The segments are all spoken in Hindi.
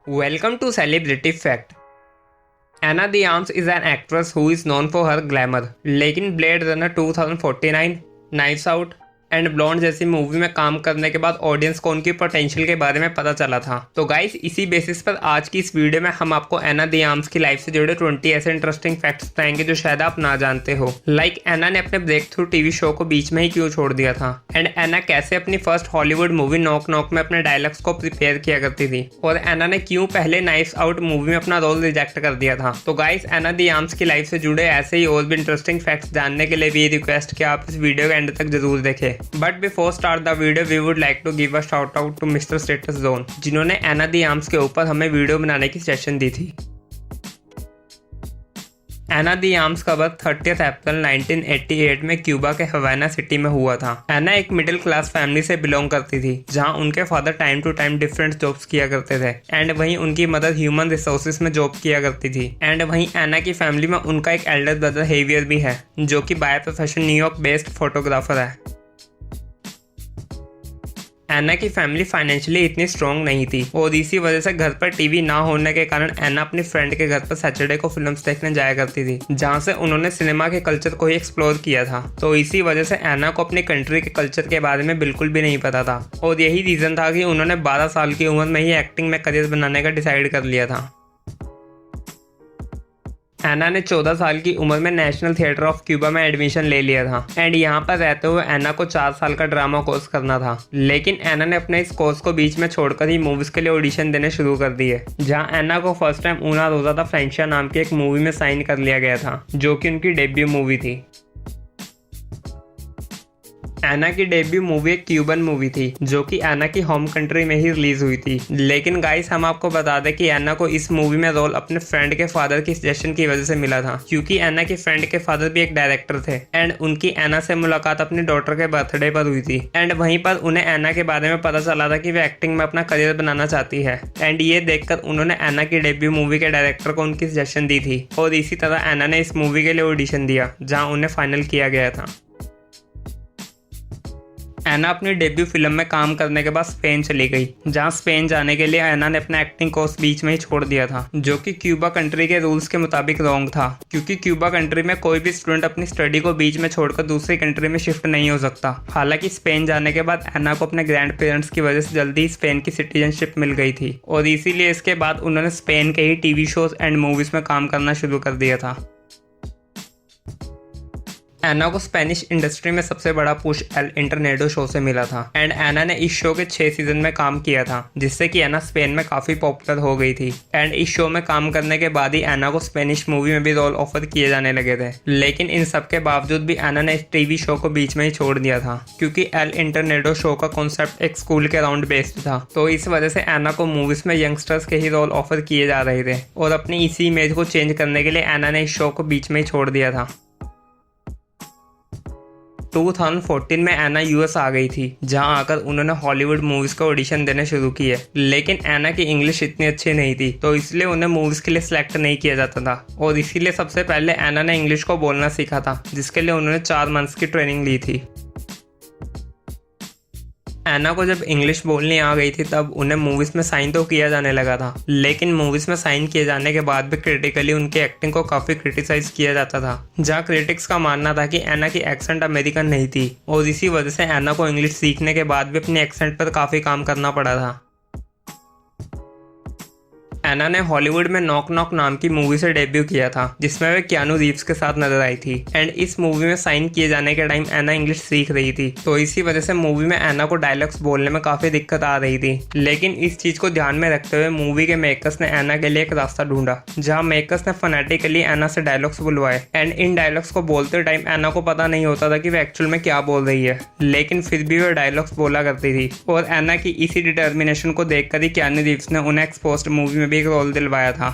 Welcome to Celebrity Fact. Anna de Armas is an actress who is known for her glamour. लेकिन Blade Runner 2049, Knives Out and Blonde जैसी मूवी में काम करने के बाद ऑडियंस को उनकी पोटेंशियल के बारे में पता चला था। तो गाइस, इसी बेसिस पर आज की इस वीडियो में हम आपको एना de Armas की लाइफ से जुड़े 20 ऐसे इंटरेस्टिंग फैक्ट्स बताएंगे जो शायद आप ना जानते हो। लाइक एना ने अपने ब्रेक थ्रू टीवी शो को बीच में ही क्यों छोड़ दिया था, एंड एना कैसे अपनी first Hollywood movie knock knock में अपने डायलॉग्स को प्रिपेयर किया करती थी, और एना ने क्यों पहले नाइफ्स आउट मूवी में अपना रोल रिजेक्ट कर दिया था। तो गाइस, एना de Armas की लाइफ से जुड़े ऐसे ही और भी इंटरेस्टिंग फैक्ट्स जानने के लिए भी रिक्वेस्ट कि आप इस वीडियो के एंड तक जरूर देखें। But before start the video we would like to give a shout out to mister status zone, जिन्होंने एना de Armas के ऊपर हमें वीडियो बनाने की सजेशन दी थी। एना de Armas का बर्थ 30 अप्रैल 1988 में क्यूबा के हवाना सिटी में हुआ था। एना एक मिडिल क्लास फैमिली से बिलोंग करती थी, जहां उनके father time to time different jobs किया करते थे, एंड वहीं उनकी मदर ह्यूमन रिसोर्सेज में जॉब किया करती थी। एंड वहीं एना की फैमिली में उनका एक एल्डर ब्रदर हेवियर भी है, जो कि by profession New York based photographer है। एना की फैमिली फाइनेंशियली इतनी स्ट्रॉन्ग नहीं थी, और इसी वजह से घर पर टीवी ना होने के कारण एना अपनी फ्रेंड के घर पर सैटरडे को फिल्म्स देखने जाया करती थी, जहां से उन्होंने सिनेमा के कल्चर को ही एक्सप्लोर किया था। तो इसी वजह से एना को अपनी कंट्री के कल्चर के बारे में बिल्कुल भी नहीं पता था, और यही रीजन था कि उन्होंने 12 साल की उम्र में ही एक्टिंग में करियर बनाने का डिसाइड कर लिया था। एना ने 14 साल की उम्र में नेशनल थिएटर ऑफ क्यूबा में एडमिशन ले लिया था, एंड यहाँ पर रहते हुए एना को 4 साल का ड्रामा कोर्स करना था। लेकिन एना ने अपने इस कोर्स को बीच में छोड़कर ही मूवीज के लिए ऑडिशन देने शुरू कर दिए, जहाँ एना को फर्स्ट टाइम ऊना रोजा दा फ्रेंचा नाम की एक मूवी में साइन कर लिया गया था, जो कि उनकी डेब्यू मूवी थी। एना की डेब्यू मूवी एक क्यूबन मूवी थी, जो कि एना की होम कंट्री में ही रिलीज हुई थी। लेकिन गाइस, हम आपको बता दें कि एना को इस मूवी में रोल अपने फ्रेंड के फादर की सजेशन की वजह से मिला था, क्योंकि एना के फ्रेंड के फादर भी एक डायरेक्टर थे, एंड उनकी एना से मुलाकात अपनी डॉटर के बर्थडे पर हुई थी। एंड वहीं पर उन्हें एना के बारे में पता चला था कि वे एक्टिंग में अपना करियर बनाना चाहती है, एंड ये देखकर उन्होंने एना की डेब्यू मूवी के डायरेक्टर को उनकी सजेशन दी थी, और इसी तरह एना ने इस मूवी के लिए ऑडिशन दिया, जहाँ उन्हें फाइनल किया गया था। एना अपनी डेब्यू फिल्म में काम करने के बाद स्पेन चली गई, जहां स्पेन जाने के लिए एना ने अपना एक्टिंग कोर्स बीच में ही छोड़ दिया था, जो कि क्यूबा कंट्री के रूल्स के मुताबिक रॉन्ग था, क्योंकि क्यूबा कंट्री में कोई भी स्टूडेंट अपनी स्टडी को बीच में छोड़कर दूसरी कंट्री में शिफ्ट नहीं हो सकता। हालांकि स्पेन जाने के बाद एना को अपने ग्रैंड पेरेंट्स की वजह से जल्दी ही स्पेन की सिटीजनशिप मिल गई थी, और इसीलिए इसके बाद उन्होंने स्पेन के ही टीवी शोज एंड मूवीज में काम करना शुरू कर दिया था। एना को स्पेनिश इंडस्ट्री में सबसे बड़ा पुश एल इंटरनेडो शो से मिला था, एंड एना ने इस शो के 6 सीजन में काम किया था, जिससे कि एना स्पेन में काफी पॉपुलर हो गई थी। एंड इस शो में काम करने के बाद ही एना को स्पेनिश मूवी में भी रोल ऑफर किए जाने लगे थे। लेकिन इन सब के बावजूद भी एना ने इस टीवी शो को बीच में ही छोड़ दिया था, क्योंकि एल इंटरनेडो शो का कॉन्सेप्ट एक स्कूल के अराउंड बेस्ड था। तो इस वजह से एना को मूवीज में यंगस्टर्स के ही रोल ऑफर किए जा रहे थे, और अपनी इसी इमेज को चेंज करने के लिए एना ने इस शो को बीच में ही छोड़ दिया था। 2014 में एना यूएस आ गई थी, जहां आकर उन्होंने हॉलीवुड मूवीज का ऑडिशन देने शुरू किए। लेकिन एना की इंग्लिश इतनी अच्छी नहीं थी, तो इसलिए उन्हें मूवीज के लिए सिलेक्ट नहीं किया जाता था, और इसीलिए सबसे पहले एना ने इंग्लिश को बोलना सीखा था, जिसके लिए उन्होंने 4 मंथ्स की ट्रेनिंग ली थी। एना को जब इंग्लिश बोलनी आ गई थी, तब उन्हें मूवीज में साइन तो किया जाने लगा था, लेकिन मूवीज में साइन किए जाने के बाद भी क्रिटिकली उनकी एक्टिंग को काफी क्रिटिसाइज किया जाता था, जहां क्रिटिक्स का मानना था कि एना की एक्सेंट अमेरिकन नहीं थी, और इसी वजह से एना को इंग्लिश सीखने के बाद भी अपनी एक्सेंट पर काफी काम करना पड़ा था। एना ने हॉलीवुड में नॉक नॉक नाम की मूवी से डेब्यू किया था, जिसमें वे कियानू रीव्स के साथ नजर आई थी, एंड इस मूवी में साइन किए जाने के टाइम एना इंग्लिश सीख रही थी, तो इसी वजह से मूवी में एना को डायलॉग्स बोलने में काफी दिक्कत आ रही थी। लेकिन इस चीज को ध्यान में रखते हुए मूवी के मेकर्स ने एना के लिए एक रास्ता ढूंढा, जहाँ मेकर्स ने फनेटिकली एना से डायलॉग्स बुलवाए, एंड इन डायलॉग्स को बोलते टाइम एना को पता नहीं होता था कि वे एक्चुअल में क्या बोल रही है, लेकिन फिर भी वे डायलॉग्स बोला करती थी, और एना की इसी डिटर्मिनेशन को देखकर ही कियानू रीव्स ने उन्हें एक्सपोज्ड मूवी में भी एक रोल दिलवाया था।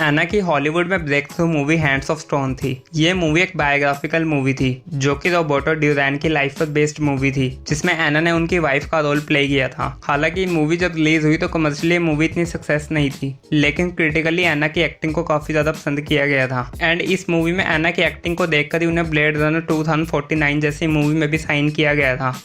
एना की हॉलीवुड में breakthrough movie Hands of Stone थी। ये मूवी एक बायोग्राफिकल मूवी थी, जो कि रोबर्टो ड्यूरैन की लाइफ पर बेस्ड मूवी थी, जिसमें एना ने उनकी वाइफ का रोल प्ले किया था। हालांकि मूवी जब रिलीज हुई तो कमर्शियली मूवी इतनी सक्सेस नहीं थी, लेकिन क्रिटिकली एना की एक्टिंग को काफी ज्यादा पसंद किया गया था, एंड इस मूवी में एना की एक्टिंग को देखकर ही उन्हें ब्लेड रनर 2049 जैसी मूवी में भी साइन किया गया था।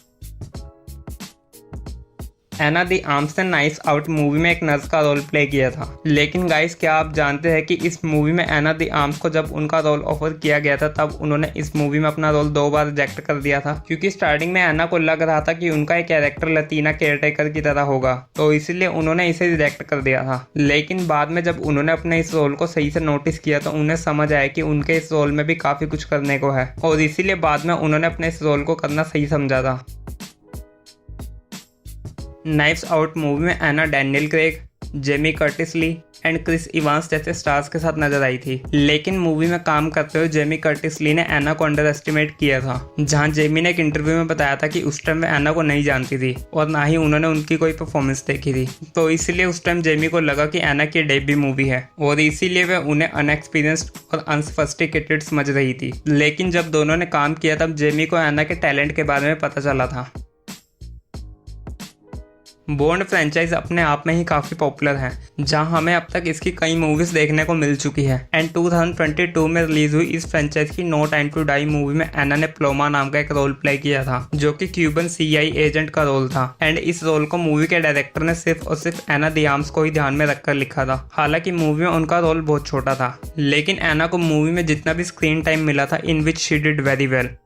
एना द आर्म्स ने नाइव्स आउट मूवी में एक नर्स का रोल प्ले किया था। लेकिन गाइस, क्या आप जानते हैं कि इस मूवी में एना द आर्म्स को जब उनका रोल ऑफर किया गया था तब उन्होंने इस मूवी में अपना रोल 2 बार रिजेक्ट कर दिया था, क्योंकि स्टार्टिंग में एना को लग रहा था कि उनका एक कैरेक्टर लतीना केयरटेकर की तरह होगा, तो इसलिए उन्होंने इसे रिजेक्ट कर दिया था। लेकिन बाद में जब उन्होंने अपने इस रोल को सही से नोटिस किया तो उन्हें समझ आया कि उनके इस रोल में भी काफी कुछ करने को है, और इसीलिए बाद में उन्होंने अपने इस रोल को करना सही समझा था। नाइव्स आउट मूवी में Ana Daniel Craig, Jamie Curtis Lee and Chris Evans जैसे स्टार्स के साथ नजर आई थी। लेकिन मूवी में काम करते हुए जेमी कर्टिस ली ने एना को अंडर एस्टिमेट किया था, जहां जेमी ने एक इंटरव्यू में बताया था कि उस टाइम वे एना को नहीं जानती थी और ना ही उन्होंने उनकी कोई परफॉर्मेंस देखी थी, तो इसीलिए उस टाइम जेमी को लगा कि एना की डेब्यू मूवी है और इसीलिए वे उन्हें अनएक्सपीरियंस्ड और अनसोफिस्टिकेटेड समझ रही थी। लेकिन जब दोनों ने काम किया तब जेमी को एना के टैलेंट के बारे में पता चला था। बॉन्ड फ्रेंचाइज अपने आप में ही काफ़ी पॉपुलर है, जहां हमें अब तक इसकी कई मूवीज देखने को मिल चुकी है। एंड 2022 में रिलीज हुई इस फ्रेंचाइज की No time to die movie में एना ने प्लोमा नाम का एक रोल प्ले किया था, जो कि क्यूबन CIA एजेंट का रोल था। एंड इस रोल को मूवी के डायरेक्टर ने सिर्फ और सिर्फ एना द आर्म्स को ही ध्यान में रखकर लिखा था। हालांकि मूवी में उनका रोल बहुत छोटा था, लेकिन एना को मूवी में जितना भी स्क्रीन टाइम मिला था, in which she did very well.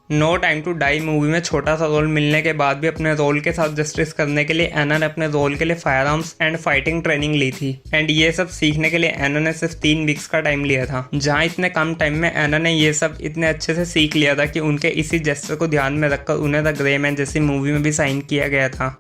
No time to die movie में छोटा सा रोल मिलने के बाद भी अपने रोल के साथ जस्टिस करने के लिए एना ने अपने रोल के लिए firearms and fighting training ली थी। एंड ये सब सीखने के लिए एना ने सिर्फ 3 वीक्स का टाइम लिया था, जहां इतने कम टाइम में एना ने ये सब इतने अच्छे से सीख लिया था कि उनके इसी जेस्चर को ध्यान में रखकर उन्हें द ग्रे मैन जैसी मूवी में भी साइन किया गया था।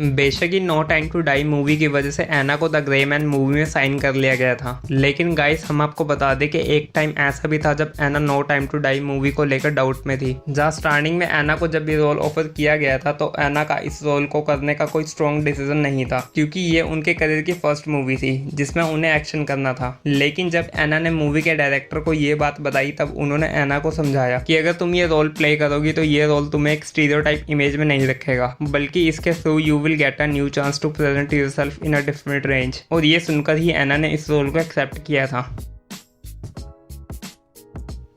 बेशक ही no time to die movie की वजह से एना को द ग्रे मैन मूवी में साइन कर लिया गया था। लेकिन गाइस, हम आपको बता दें कि एक टाइम ऐसा भी था जब Ana no time to die movie को लेकर डाउट में थी, जहां स्टार्टिंग में एना को जब ये रोल ऑफर किया गया था तो एना का इस रोल को करने का कोई स्ट्रॉन्ग डिसीजन नहीं था, क्योंकि ये उनके करियर की फर्स्ट मूवी थी जिसमें उन्हें एक्शन करना था। लेकिन जब एना ने मूवी के डायरेक्टर को ये बात बताई तब उन्होंने एना को समझाया कि अगर तुम ये रोल प्ले करोगी तो ये रोल तुम्हें एक स्टीरियोटाइप इमेज में नहीं रखेगा, बल्कि इसके through you will get a new chance to present yourself in a different range. और ये सुनकर ही एना ने इस रोल को एक्सेप्ट किया था।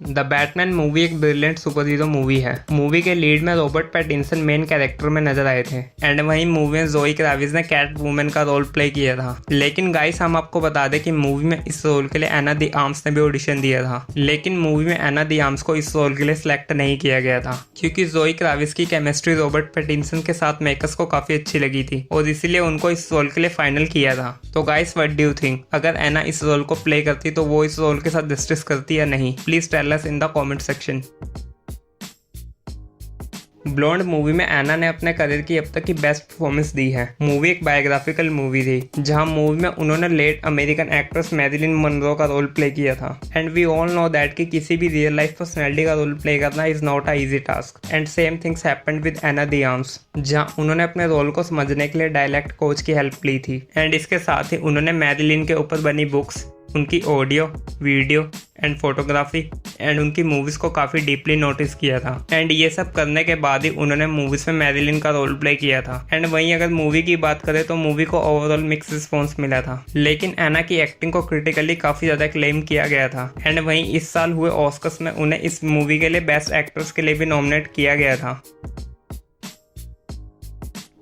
द बैटमैन मूवी एक ब्रिलियंट सुपर हीरो मूवी है। मूवी के लीड में रॉबर्ट पैटिंसन मेन कैरेक्टर में नजर आए थे, एंड वहीं मूवी में ज़ोई क्राविस ने कैट वुमन का रोल प्ले किया था। लेकिन गाइस, हम आपको बता दें कि मूवी में इस रोल के लिए एना द आर्म्स ने भी ऑडिशन दिया था, लेकिन मूवी में एना द आर्म्स को इस रोल के लिए सिलेक्ट नहीं किया गया था, क्योंकि ज़ोई क्राविस की केमिस्ट्री रॉबर्ट पैटिंसन के साथ मेकर्स को काफी अच्छी लगी थी और इसीलिए उनको इस रोल के लिए फाइनल किया था। तो guys, what do you think, अगर एना इस रोल को प्ले करती तो वो इस रोल के साथ जस्टिस करती या नहीं? Please tell us in the comment section. Blonde movie में एना ने अपने करियर की अब तक की बेस्ट परफॉर्मेंस दी है। मूवी एक बायोग्राफिकल मूवी थी, जहां मूवी में उन्होंने late American actress Marilyn Monroe का रोल प्ले किया था। And we all know that कि किसी भी रियल लाइफ पर्सनैलिटी का रोल प्ले करना is not a easy task. And same things happened with Ana de Armas, जहां उन्होंने अपने रोल को समझने के लिए डायलेक्ट कोच की हेल्प ली थी। एंड इसके साथ ही उन्होंने मैरिलिन के ऊपर बनी बुक्स, उनकी audio, video and photography and उनकी मूवीज को काफ़ी डीपली नोटिस किया था। एंड ये सब करने के बाद ही उन्होंने मूवीज में मैरिलिन का रोल प्ले किया था। एंड वहीं अगर मूवी की बात करें तो मूवी को ओवरऑल मिक्स रिस्पॉन्स मिला था, लेकिन एना की एक्टिंग को क्रिटिकली काफ़ी ज़्यादा क्लेम किया गया था। एंड वहीं इस साल हुए ऑस्कर्स में उन्हें इस मूवी के लिए बेस्ट एक्ट्रेस के लिए भी नॉमिनेट किया गया था।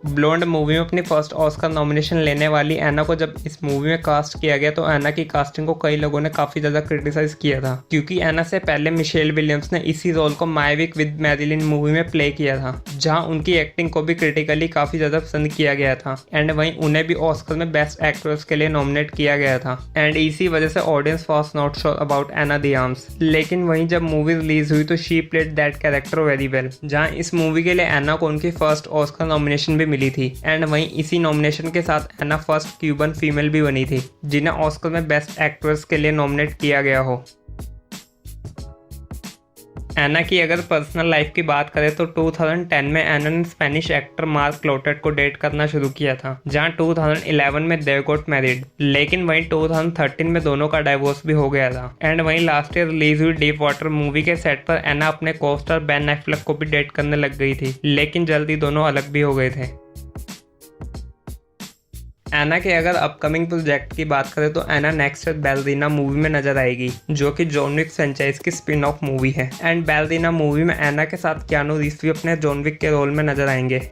ब्लॉन्ड मूवी में अपनी फर्स्ट ऑस्कर नॉमिनेशन लेने वाली एना को जब इस मूवी में कास्ट किया गया तो एना की कास्टिंग को कई लोगों ने काफ़ी ज़्यादा क्रिटिसाइज किया था, क्योंकि एना से पहले मिशेल विलियम्स ने इसी रोल को My Week with Marilyn movie में प्ले किया था, जहां उनकी एक्टिंग को भी क्रिटिकली काफ़ी ज़्यादा पसंद किया गया था। एंड वहीं उन्हें भी ऑस्कर में बेस्ट एक्ट्रेस के लिए नॉमिनेट किया गया था। एंड इसी वजह से audience was not sure about Ana de Armas. लेकिन वहीं जब मूवी रिलीज हुई तो she played that character very well, जहाँ इस मूवी के लिए एना को उनकी फर्स्ट ऑस्कर नॉमिनेशन भी मिली थी। एंड वहीं इसी नॉमिनेशन के साथ एना फर्स्ट क्यूबन फीमेल भी बनी थी जिन्हें ऑस्कर में बेस्ट एक्ट्रेस के लिए नॉमिनेट किया गया हो। एना की अगर पर्सनल लाइफ की बात करें तो 2010 में एना ने स्पेनिश एक्टर मार्क क्लोटेट को डेट करना शुरू किया था, जहां 2011 में दे गॉट मैरिड। लेकिन वहीं 2013 में दोनों का डाइवोर्स भी हो गया था। एंड वहीं लास्ट ईयर रिलीज हुई डीप वाटर मूवी के सेट पर एना अपने कोस्टार बेन एफ्लेक को भी डेट करने लग गई थी, लेकिन जल्दी दोनों अलग भी हो गए थे। एना के अगर अपकमिंग प्रोजेक्ट की बात करें तो एना नेक्स्ट बैलरीना मूवी में नजर आएगी, जो कि जॉन विक फ्रेंचाइज की स्पिन ऑफ मूवी है। एंड बैलरीना मूवी में एना के साथ कियानू रीव्स भी अपने जॉन विक के रोल में नजर आएंगे।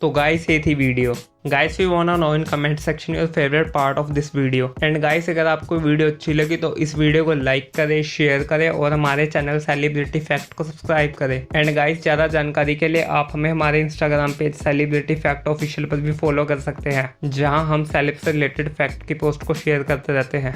तो गाइस ये थी video. Guys we want to know in comment section your favourite part of this video. And guys अगर आपको वीडियो अच्छी लगी तो इस वीडियो को लाइक करें, शेयर करें और हमारे चैनल सेलिब्रिटी फैक्ट को सब्सक्राइब करें। एंड गाइस ज़्यादा जानकारी के लिए आप हमें हमारे Instagram page celebrity fact official पर भी फॉलो कर सकते हैं, जहां हम सेलिब से रिलेटेड फैक्ट की पोस्ट को शेयर करते रहते हैं।